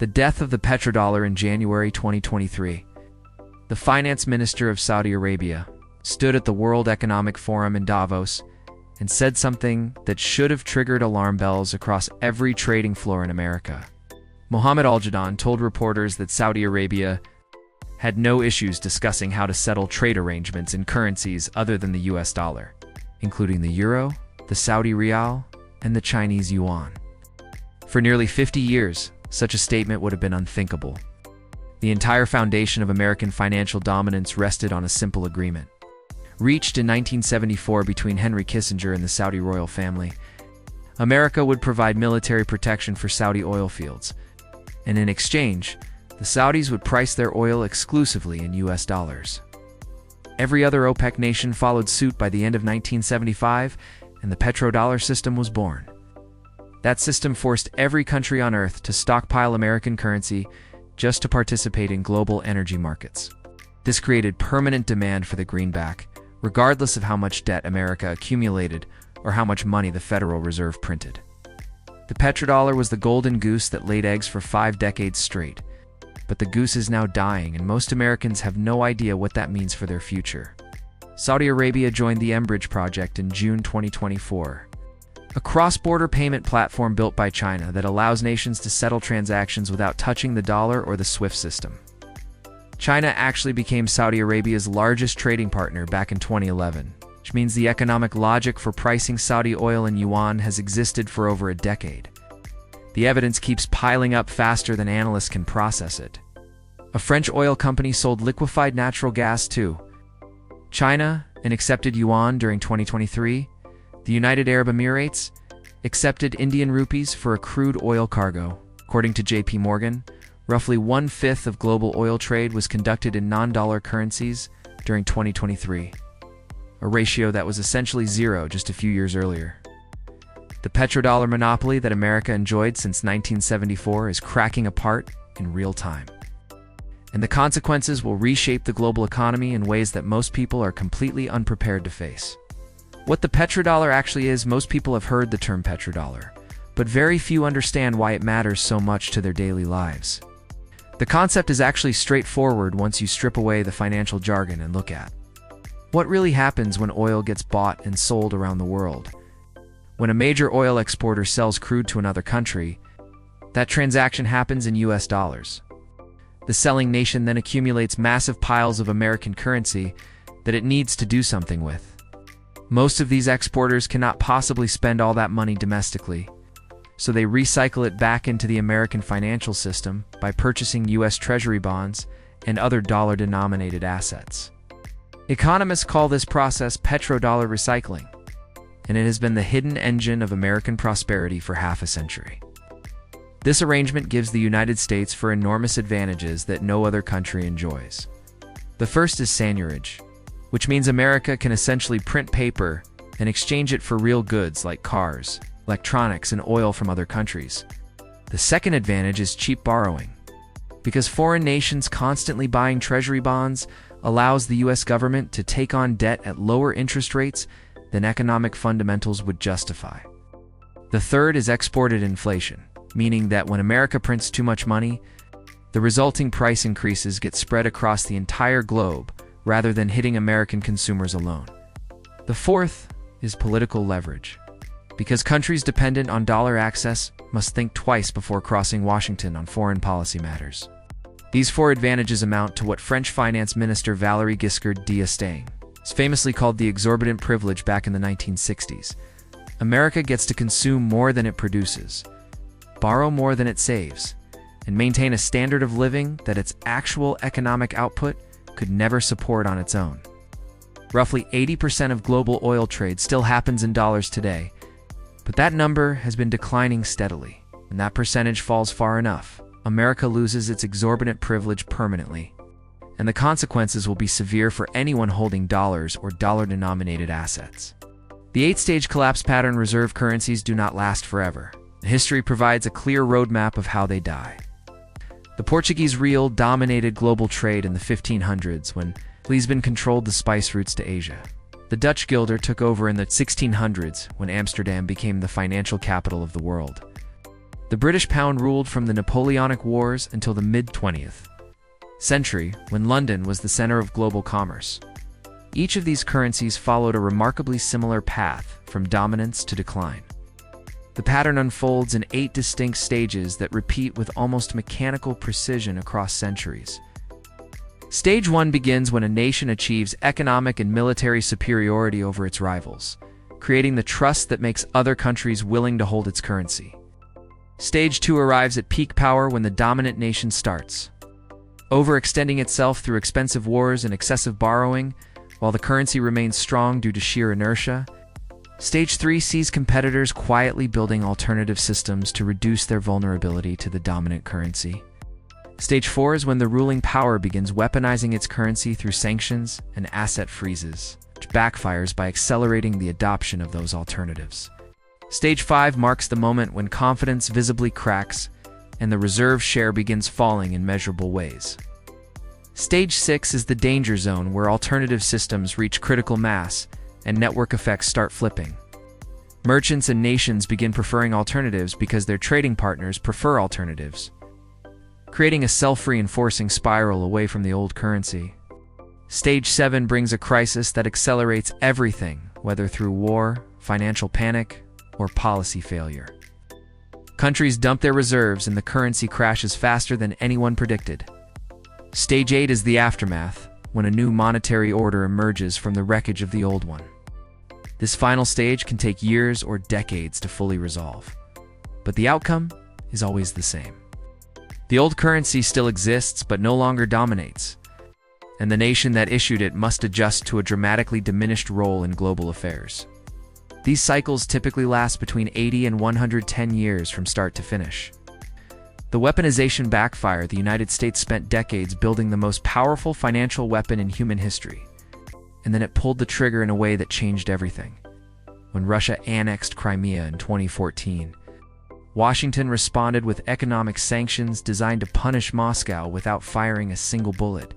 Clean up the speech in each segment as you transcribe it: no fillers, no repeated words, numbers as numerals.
The death of the petrodollar in January 2023. The finance minister of Saudi Arabia stood at the World Economic Forum in Davos and said something that should have triggered alarm bells across every trading floor in America. Mohammed Al-Jadaan told reporters that Saudi Arabia had no issues discussing how to settle trade arrangements in currencies other than the US dollar, including the euro, the Saudi riyal, and the Chinese yuan. For nearly 50 years, such a statement would have been unthinkable. The entire foundation of American financial dominance rested on a simple agreement. Reached in 1974 between Henry Kissinger and the Saudi royal family, America would provide military protection for Saudi oil fields, and in exchange, the Saudis would price their oil exclusively in US dollars. Every other OPEC nation followed suit by the end of 1975, and the petrodollar system was born. That system forced every country on Earth to stockpile American currency just to participate in global energy markets. This created permanent demand for the greenback, regardless of how much debt America accumulated or how much money the Federal Reserve printed. The petrodollar was the golden goose that laid eggs for 5 decades straight. But the goose is now dying, and most Americans have no idea what that means for their future. Saudi Arabia joined the Enbridge project in June 2024, a cross-border payment platform built by China that allows nations to settle transactions without touching the dollar or the SWIFT system. China actually became Saudi Arabia's largest trading partner back in 2011, which means the economic logic for pricing Saudi oil in yuan has existed for over a decade. The evidence keeps piling up faster than analysts can process it. A French oil company sold liquefied natural gas to China and accepted yuan during 2023. The United Arab Emirates accepted Indian rupees for a crude oil cargo. According to JP Morgan, roughly 1/5 of global oil trade was conducted in non-dollar currencies during 2023, a ratio that was essentially zero just a few years earlier. The petrodollar monopoly that America enjoyed since 1974 is cracking apart in real time. And the consequences will reshape the global economy in ways that most people are completely unprepared to face. What the petrodollar actually is, most people have heard the term petrodollar, but very few understand why it matters so much to their daily lives. The concept is actually straightforward once you strip away the financial jargon and look at what really happens when oil gets bought and sold around the world. When a major oil exporter sells crude to another country, that transaction happens in US dollars. The selling nation then accumulates massive piles of American currency that it needs to do something with. Most of these exporters cannot possibly spend all that money domestically, so they recycle it back into the American financial system by purchasing US Treasury bonds and other dollar-denominated assets. Economists call this process petrodollar recycling, and it has been the hidden engine of American prosperity for half a century. This arrangement gives the United States for enormous advantages that no other country enjoys. The first is seigniorage, which means America can essentially print paper and exchange it for real goods like cars, electronics, and oil from other countries. The second advantage is cheap borrowing. Because foreign nations constantly buying treasury bonds allows the US government to take on debt at lower interest rates than economic fundamentals would justify. The third is exported inflation, meaning that when America prints too much money, the resulting price increases get spread across the entire globe rather than hitting American consumers alone. The fourth is political leverage, because countries dependent on dollar access must think twice before crossing Washington on foreign policy matters. These 4 advantages amount to what French Finance Minister Valéry Giscard d'Estaing famously called the exorbitant privilege back in the 1960s. America gets to consume more than it produces, borrow more than it saves, and maintain a standard of living that its actual economic output could never support on its own. Roughly 80% of global oil trade still happens in dollars today, but that number has been declining steadily. When that percentage falls far enough, America loses its exorbitant privilege permanently, and the consequences will be severe for anyone holding dollars or dollar-denominated assets. The 8-stage collapse pattern: reserve currencies do not last forever. History provides a clear roadmap of how they die. The Portuguese real dominated global trade in the 1500s when Lisbon controlled the spice routes to Asia. The Dutch guilder took over in the 1600s when Amsterdam became the financial capital of the world. The British pound ruled from the Napoleonic Wars until the mid-20th century, when London was the center of global commerce. Each of these currencies followed a remarkably similar path from dominance to decline. The pattern unfolds in 8 distinct stages that repeat with almost mechanical precision across centuries. Stage 1 begins when a nation achieves economic and military superiority over its rivals, creating the trust that makes other countries willing to hold its currency. Stage 2 arrives at peak power when the dominant nation starts overextending itself through expensive wars and excessive borrowing, while the currency remains strong due to sheer inertia. Stage 3 sees competitors quietly building alternative systems to reduce their vulnerability to the dominant currency. Stage 4 is when the ruling power begins weaponizing its currency through sanctions and asset freezes, which backfires by accelerating the adoption of those alternatives. Stage 5 marks the moment when confidence visibly cracks and the reserve share begins falling in measurable ways. Stage 6 is the danger zone where alternative systems reach critical mass and network effects start flipping. Merchants and nations begin preferring alternatives because their trading partners prefer alternatives, creating a self-reinforcing spiral away from the old currency. Stage 7 brings a crisis that accelerates everything, whether through war, financial panic, or policy failure. Countries dump their reserves and the currency crashes faster than anyone predicted. Stage 8 is the aftermath, when a new monetary order emerges from the wreckage of the old one. This final stage can take years or decades to fully resolve, but the outcome is always the same. The old currency still exists but no longer dominates, and the nation that issued it must adjust to a dramatically diminished role in global affairs. These cycles typically last between 80 and 110 years from start to finish. The weaponization backfired. The United States spent decades building the most powerful financial weapon in human history, and then it pulled the trigger in a way that changed everything. When Russia annexed Crimea in 2014, Washington responded with economic sanctions designed to punish Moscow without firing a single bullet.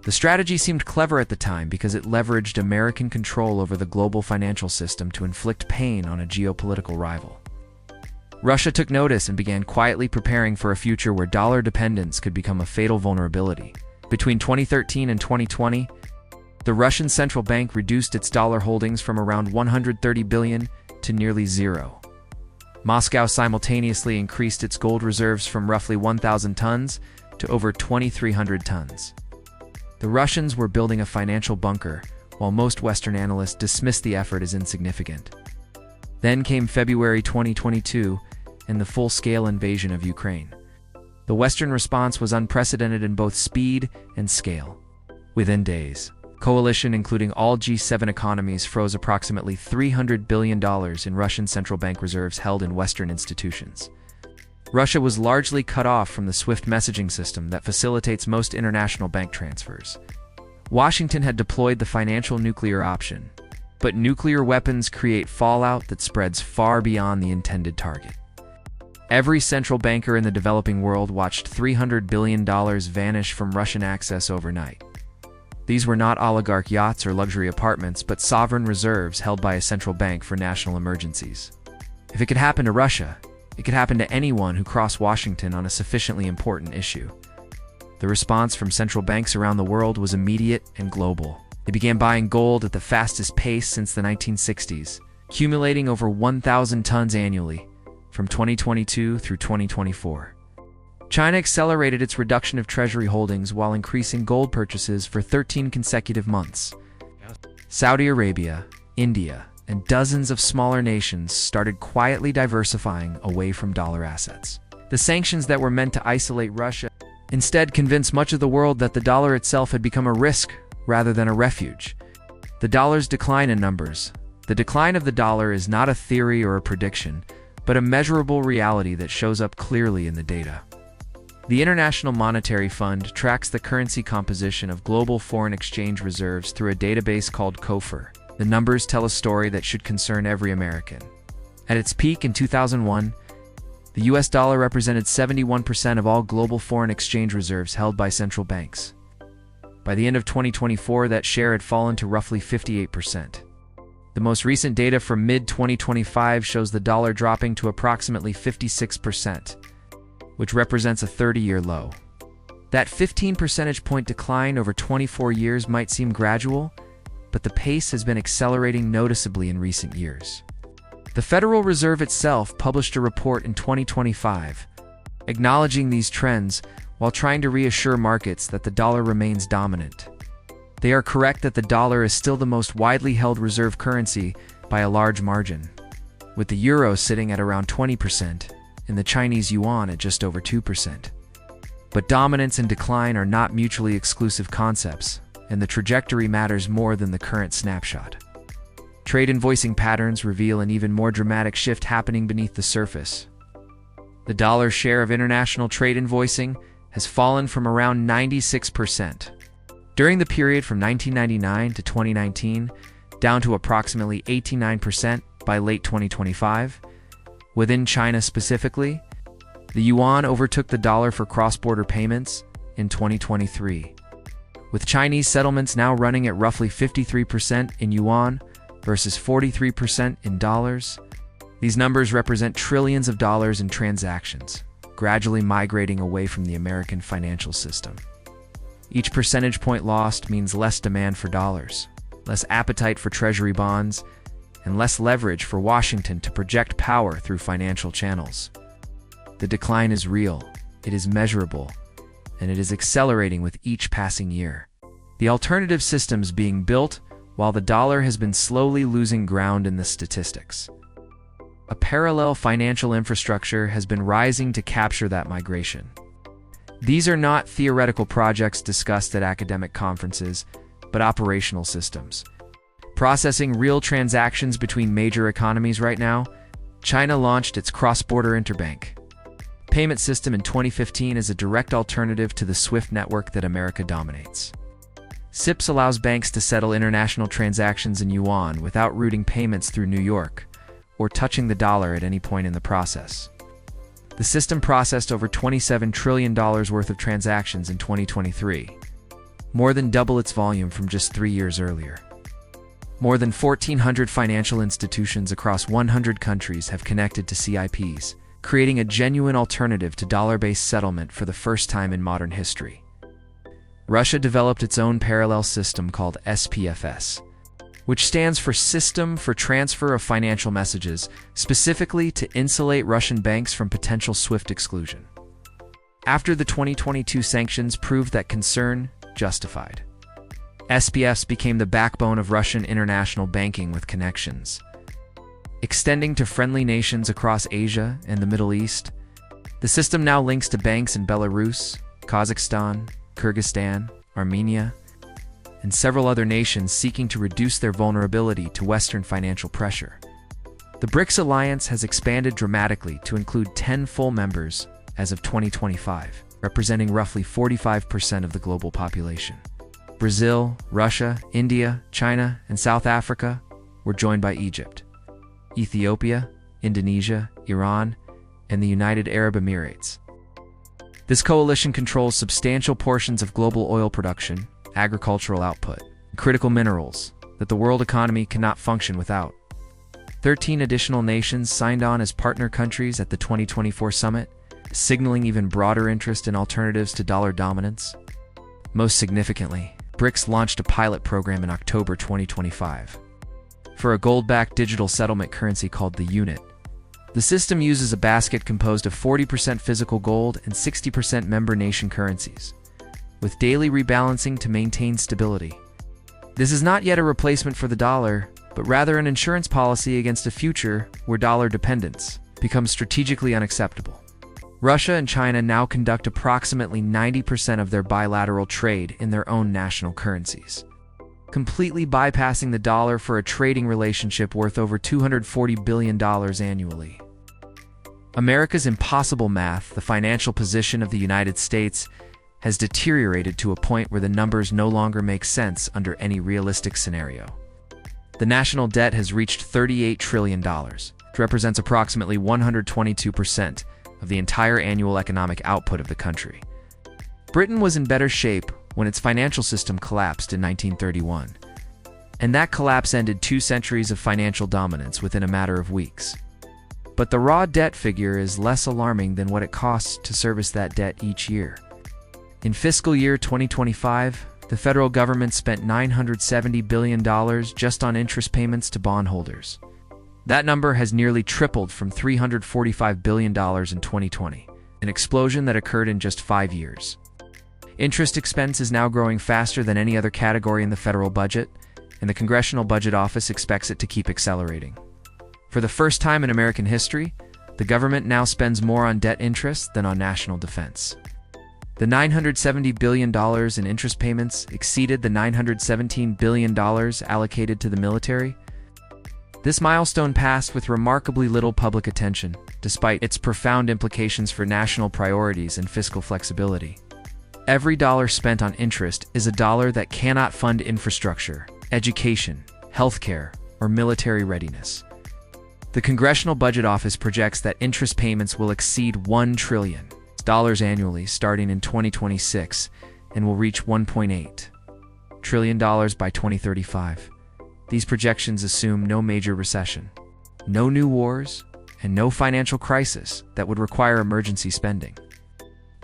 The strategy seemed clever at the time because it leveraged American control over the global financial system to inflict pain on a geopolitical rival. Russia took notice and began quietly preparing for a future where dollar dependence could become a fatal vulnerability. Between 2013 and 2020, the Russian central bank reduced its dollar holdings from around 130 billion to nearly zero. Moscow simultaneously increased its gold reserves from roughly 1,000 tons to over 2,300 tons. The Russians were building a financial bunker, while most Western analysts dismissed the effort as insignificant. Then came February 2022 and the full-scale invasion of Ukraine. The Western response was unprecedented in both speed and scale. Within days, coalition including all G7 economies froze approximately $300 billion in Russian central bank reserves held in Western institutions. Russia was largely cut off from the SWIFT messaging system that facilitates most international bank transfers. Washington had deployed the financial nuclear option, but nuclear weapons create fallout that spreads far beyond the intended target. Every central banker in the developing world watched $300 billion vanish from Russian access overnight. These were not oligarch yachts or luxury apartments, but sovereign reserves held by a central bank for national emergencies. If it could happen to Russia, it could happen to anyone who crossed Washington on a sufficiently important issue. The response from central banks around the world was immediate and global. They began buying gold at the fastest pace since the 1960s, accumulating over 1,000 tons annually from 2022 through 2024. China accelerated its reduction of treasury holdings while increasing gold purchases for 13 consecutive months. Saudi Arabia, India, and dozens of smaller nations started quietly diversifying away from dollar assets. The sanctions that were meant to isolate Russia instead convinced much of the world that the dollar itself had become a risk rather than a refuge. The dollar's decline in numbers. The decline of the dollar is not a theory or a prediction, but a measurable reality that shows up clearly in the data. The International Monetary Fund tracks the currency composition of global foreign exchange reserves through a database called COFR. The numbers tell a story that should concern every American. At its peak in 2001, the US dollar represented 71% of all global foreign exchange reserves held by central banks. By the end of 2024, that share had fallen to roughly 58%. The most recent data from mid-2025 shows the dollar dropping to approximately 56%, which represents a 30-year low. That 15 percentage point decline over 24 years might seem gradual, but the pace has been accelerating noticeably in recent years. The Federal Reserve itself published a report in 2025, acknowledging these trends while trying to reassure markets that the dollar remains dominant. They are correct that the dollar is still the most widely held reserve currency by a large margin, with the euro sitting at around 20% and the Chinese yuan at just over 2%. But dominance and decline are not mutually exclusive concepts, and the trajectory matters more than the current snapshot. Trade invoicing patterns reveal an even more dramatic shift happening beneath the surface. The dollar's share of international trade invoicing has fallen from around 96% during the period from 1999 to 2019, down to approximately 89% by late 2025. Within China specifically, the yuan overtook the dollar for cross-border payments in 2023, with Chinese settlements now running at roughly 53% in yuan versus 43% in dollars. These numbers represent trillions of dollars in transactions, gradually migrating away from the American financial system. Each percentage point lost means less demand for dollars, less appetite for treasury bonds, and less leverage for Washington to project power through financial channels. The decline is real, it is measurable, and it is accelerating with each passing year. The alternative systems being built while the dollar has been slowly losing ground in the statistics. A parallel financial infrastructure has been rising to capture that migration. These are not theoretical projects discussed at academic conferences, but operational systems. Processing real transactions between major economies right now, China launched its cross-border interbank payment system in 2015 as a direct alternative to the SWIFT network that America dominates. CIPS allows banks to settle international transactions in yuan without routing payments through New York or touching the dollar at any point in the process. The system processed over $27 trillion worth of transactions in 2023, more than double its volume from just 3 years earlier. More than 1,400 financial institutions across 100 countries have connected to CIPs, creating a genuine alternative to dollar-based settlement for the first time in modern history. Russia developed its own parallel system called SPFS, which stands for System for Transfer of Financial Messages, specifically to insulate Russian banks from potential SWIFT exclusion. After the 2022 sanctions proved that concern justified, SPFs became the backbone of Russian international banking with connections. Extending to friendly nations across Asia and the Middle East, the system now links to banks in Belarus, Kazakhstan, Kyrgyzstan, Armenia, and several other nations seeking to reduce their vulnerability to Western financial pressure. The BRICS alliance has expanded dramatically to include 10 full members as of 2025, representing roughly 45% of the global population. Brazil, Russia, India, China, and South Africa were joined by Egypt, Ethiopia, Indonesia, Iran, and the United Arab Emirates. This coalition controls substantial portions of global oil production, agricultural output, and critical minerals that the world economy cannot function without. 13 additional nations signed on as partner countries at the 2024 summit, signaling even broader interest in alternatives to dollar dominance. Most significantly, BRICS launched a pilot program in October 2025 for a gold-backed digital settlement currency called the unit. The system uses a basket composed of 40% physical gold and 60% member nation currencies, with daily rebalancing to maintain stability. This is not yet a replacement for the dollar, but rather an insurance policy against a future where dollar dependence becomes strategically unacceptable. Russia and China now conduct approximately 90% of their bilateral trade in their own national currencies, completely bypassing the dollar for a trading relationship worth over $240 billion annually. America's impossible math, the financial position of the United States, has deteriorated to a point where the numbers no longer make sense under any realistic scenario. The national debt has reached $38 trillion, which represents approximately 122% of the entire annual economic output of the country. Britain was in better shape when its financial system collapsed in 1931. And that collapse ended 2 centuries of financial dominance within a matter of weeks. But the raw debt figure is less alarming than what it costs to service that debt each year. In fiscal year 2025, the federal government spent $970 billion just on interest payments to bondholders. That number has nearly tripled from $345 billion in 2020, an explosion that occurred in just 5 years. Interest expense is now growing faster than any other category in the federal budget, and the Congressional Budget Office expects it to keep accelerating. For the first time in American history, the government now spends more on debt interest than on national defense. The $970 billion in interest payments exceeded the $917 billion allocated to the military. This milestone passed with remarkably little public attention, despite its profound implications for national priorities and fiscal flexibility. Every dollar spent on interest is a dollar that cannot fund infrastructure, education, healthcare, or military readiness. The Congressional Budget Office projects that interest payments will exceed $1 trillion annually starting in 2026 and will reach $1.8 trillion by 2035. These projections assume no major recession, no new wars, and no financial crisis that would require emergency spending.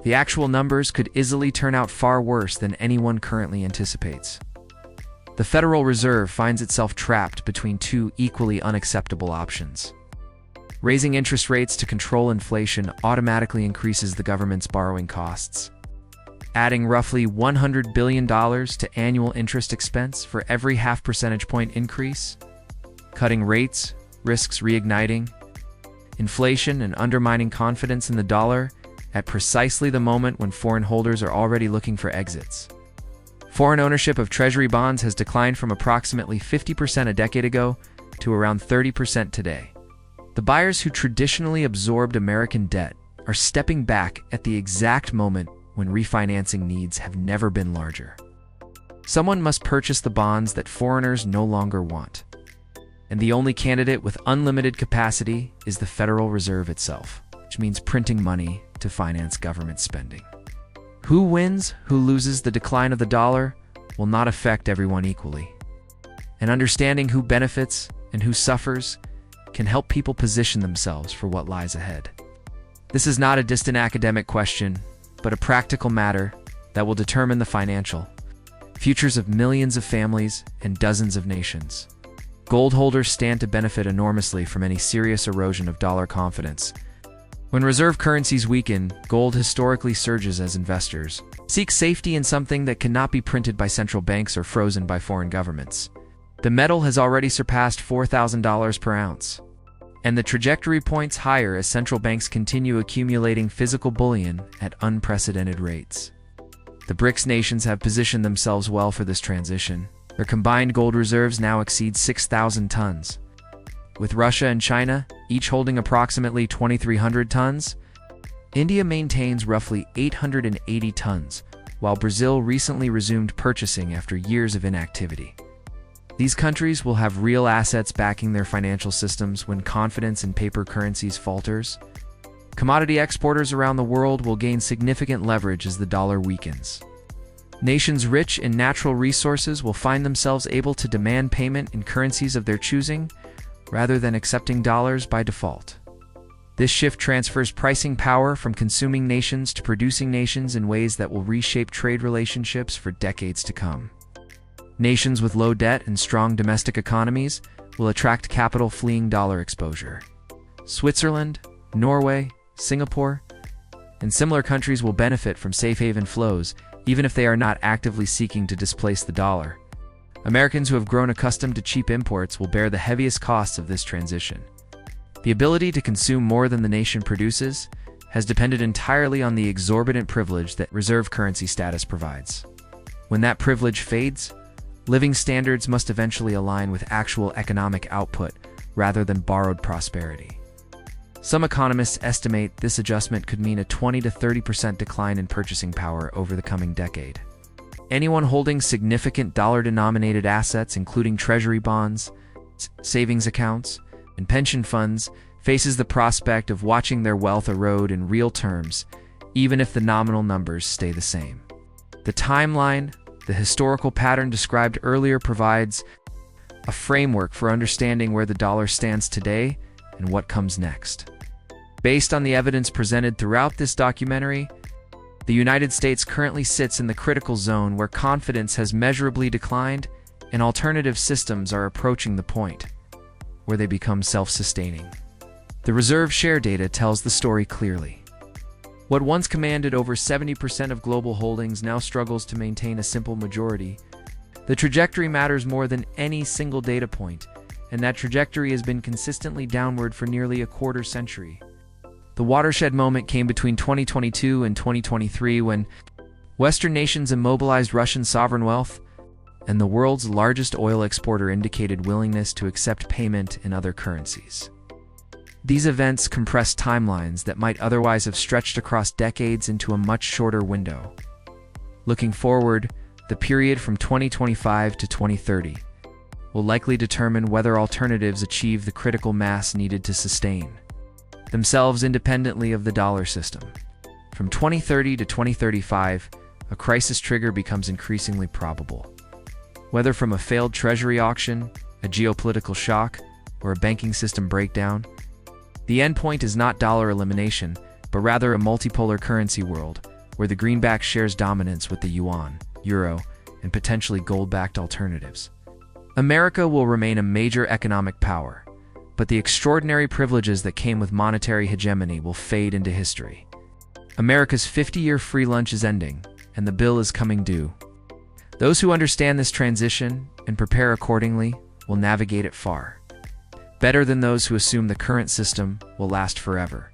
The actual numbers could easily turn out far worse than anyone currently anticipates. The Federal Reserve finds itself trapped between 2 equally unacceptable options. Raising interest rates to control inflation automatically increases the government's borrowing costs. Adding roughly $100 billion to annual interest expense for every half percentage point increase. Cutting rates risks reigniting inflation and undermining confidence in the dollar at precisely the moment when foreign holders are already looking for exits. Foreign ownership of Treasury bonds has declined from approximately 50% a decade ago to around 30% today. The buyers who traditionally absorbed American debt are stepping back at the exact moment when refinancing needs have never been larger. Someone must purchase the bonds that foreigners no longer want. And the only candidate with unlimited capacity is the Federal Reserve itself, which means printing money to finance government spending. Who wins, who loses the decline of the dollar will not affect everyone equally. And understanding who benefits and who suffers can help people position themselves for what lies ahead. This is not a distant academic question, but a practical matter that will determine the financial futures of millions of families and dozens of nations. Gold holders stand to benefit enormously from any serious erosion of dollar confidence. When reserve currencies weaken, gold historically surges as investors seek safety in something that cannot be printed by central banks or frozen by foreign governments. The metal has already surpassed $4,000 per ounce, and the trajectory points higher as central banks continue accumulating physical bullion at unprecedented rates. The BRICS nations have positioned themselves well for this transition. Their combined gold reserves now exceed 6,000 tons. With Russia and China each holding approximately 2,300 tons, India maintains roughly 880 tons, while Brazil recently resumed purchasing after years of inactivity. These countries will have real assets backing their financial systems when confidence in paper currencies falters. Commodity exporters around the world will gain significant leverage as the dollar weakens. Nations rich in natural resources will find themselves able to demand payment in currencies of their choosing, rather than accepting dollars by default. This shift transfers pricing power from consuming nations to producing nations in ways that will reshape trade relationships for decades to come. Nations with low debt and strong domestic economies will attract capital fleeing dollar exposure. Switzerland, Norway, Singapore, and similar countries will benefit from safe haven flows, even if they are not actively seeking to displace the dollar. Americans who have grown accustomed to cheap imports will bear the heaviest costs of this transition. The ability to consume more than the nation produces has depended entirely on the exorbitant privilege that reserve currency status provides. When that privilege fades, living standards must eventually align with actual economic output rather than borrowed prosperity. Some economists estimate this adjustment could mean a 20 to 30% decline in purchasing power over the coming decade. Anyone holding significant dollar-denominated assets, including treasury bonds, savings accounts, and pension funds, faces the prospect of watching their wealth erode in real terms, even if the nominal numbers stay the same. The timeline, the historical pattern described earlier, provides a framework for understanding where the dollar stands today and what comes next. Based on the evidence presented throughout this documentary, the United States currently sits in the critical zone where confidence has measurably declined and alternative systems are approaching the point where they become self-sustaining. The reserve share data tells the story clearly. What once commanded over 70% of global holdings now struggles to maintain a simple majority. The trajectory matters more than any single data point, and that trajectory has been consistently downward for nearly a quarter century. The watershed moment came between 2022 and 2023 when Western nations immobilized Russian sovereign wealth, and the world's largest oil exporter indicated willingness to accept payment in other currencies. These events compressed timelines that might otherwise have stretched across decades into a much shorter window. Looking forward, the period from 2025 to 2030 will likely determine whether alternatives achieve the critical mass needed to sustain themselves independently of the dollar system. From 2030 to 2035, a crisis trigger becomes increasingly probable. Whether from a failed treasury auction, a geopolitical shock, or a banking system breakdown, the endpoint is not dollar elimination, but rather a multipolar currency world where the greenback shares dominance with the yuan, euro, and potentially gold-backed alternatives. America will remain a major economic power, but the extraordinary privileges that came with monetary hegemony will fade into history. America's 50-year free lunch is ending, and the bill is coming due. Those who understand this transition and prepare accordingly will navigate it far better than those who assume the current system will last forever.